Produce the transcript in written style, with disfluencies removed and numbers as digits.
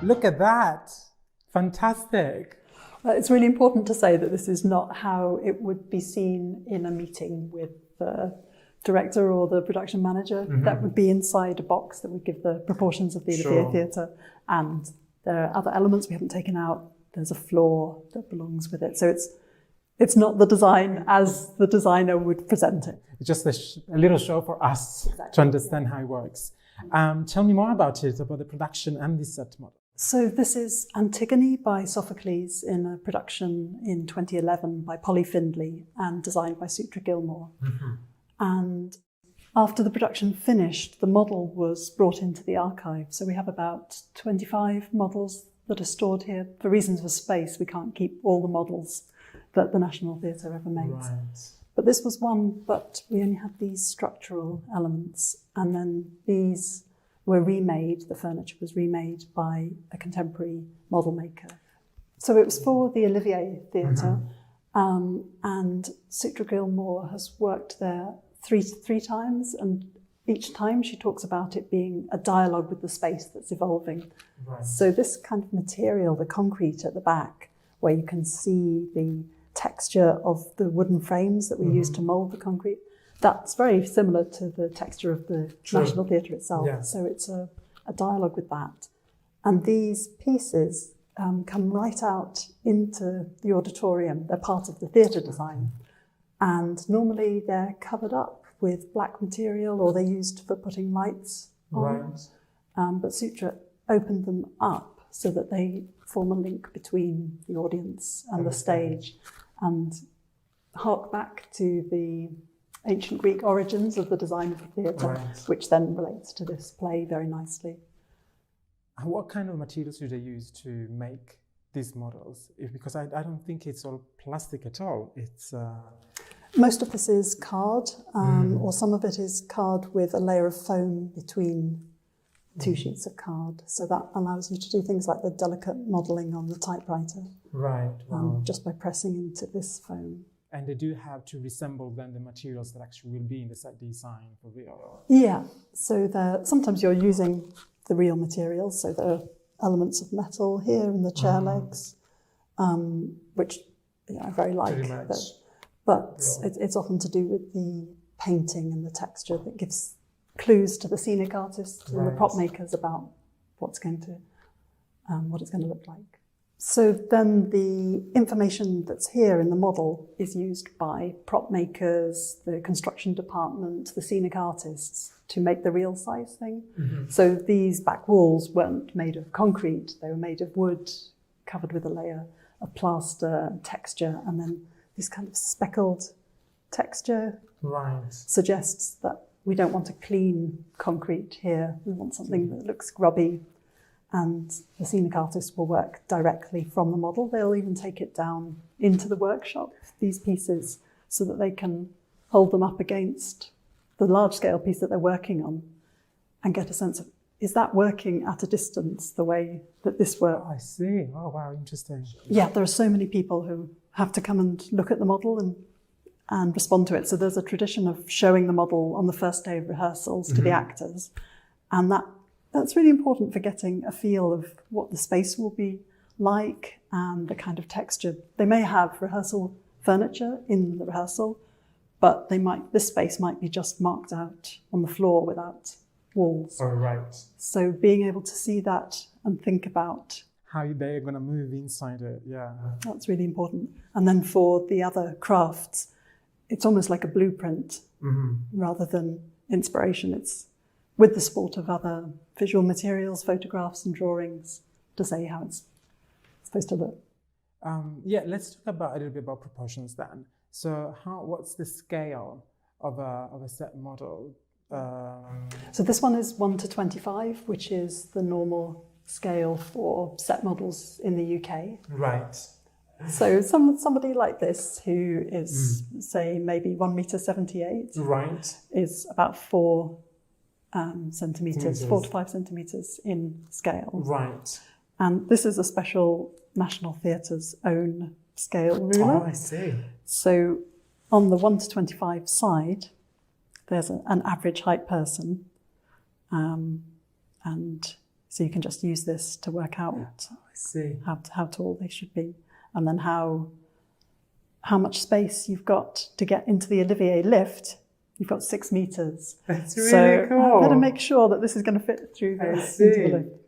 Look at that. Fantastic. It's really important to say that this is not how it would be seen in a meeting with the director or the production manager. That would be inside a box that would give the proportions of the Olivier Theatre, and there are other elements we haven't taken out. There's a floor that belongs with it. So it's not the design as the designer would present it. It's just a little show for us to understand how it works. Tell me more about it, about the production and the set model. So this is Antigone by Sophocles in a production in 2011 by Polly Findlay and designed by Soutra Gilmour. And after the production finished, the model was brought into the archive. So we have about 25 models that are stored here. For reasons of space, we can't keep all the models that the National Theatre ever made. Right. But this was one, but we only had these structural elements. And then these were remade, the furniture was remade by a contemporary model maker. So it was for the Olivier Theatre, and Soutra Gilmour has worked there three times, and each time she talks about it being a dialogue with the space that's evolving. Right. So this kind of material, the concrete at the back, where you can see the texture of the wooden frames that we use to mould the concrete, that's very similar to the texture of the National Theatre itself. Yeah. So it's a dialogue with that. And these pieces come right out into the auditorium. They're part of the theatre design. And normally they're covered up with black material, or they're used for putting lights on. Right. But Soutra opened them up so that they form a link between the audience and the stage, and hark back to the ancient Greek origins of the design of the theatre, which then relates to this play very nicely. And what kind of materials do they use to make these models? Because I don't think it's all plastic at all. It's most of this is card, or some of it is card with a layer of foam between two sheets of card. So that allows you to do things like the delicate modelling on the typewriter. Right. Wow. Just by pressing into this foam. And they do have to resemble then the materials that actually will be in the set design for real. Yeah, so sometimes you're using the real materials, so there are elements of metal here in the chair legs, which I very like. But it's often to do with the painting and the texture that gives clues to the scenic artists and the prop makers about what it's going to look like. So then the information that's here in the model is used by prop makers, the construction department, the scenic artists to make the real size thing. So these back walls weren't made of concrete, they were made of wood covered with a layer of plaster and texture, and then this kind of speckled texture suggests that we don't want a clean concrete here, we want something that looks grubby. And the scenic artists will work directly from the model. They'll even take it down into the workshop, these pieces, so that they can hold them up against the large-scale piece that they're working on and get a sense of, is that working at a distance the way that this works? Oh, I see. Oh, wow, interesting. Yeah, there are so many people who have to come and look at the model and respond to it. So there's a tradition of showing the model on the first day of rehearsals to the actors, and that's really important for getting a feel of what the space will be like and the kind of texture. They may have rehearsal furniture in the rehearsal, but this space might be just marked out on the floor without walls. Oh, right. So being able to see that and think about how they're going to move inside it, yeah. That's really important. And then for the other crafts, it's almost like a blueprint rather than inspiration. It's with the support of other visual materials, photographs and drawings to say how it's supposed to look. Yeah, let's talk a little bit about proportions then. So what's the scale of a set model? So this one is 1:25, which is the normal scale for set models in the UK. Right. So somebody like this who is, say, maybe 1.78 m, right, is about 4 centimetres, 4 to 5 centimetres in scale. Right. And this is a special National Theatre's own scale ruler. Oh, I see. So on the 1:25 side, there's an average height person, and So you can just use this to work out I see. how tall they should be, and then how much space you've got to get into the Olivier lift. You've got 6 meters. That's really so cool. I better make sure that this is going to fit through into the lift.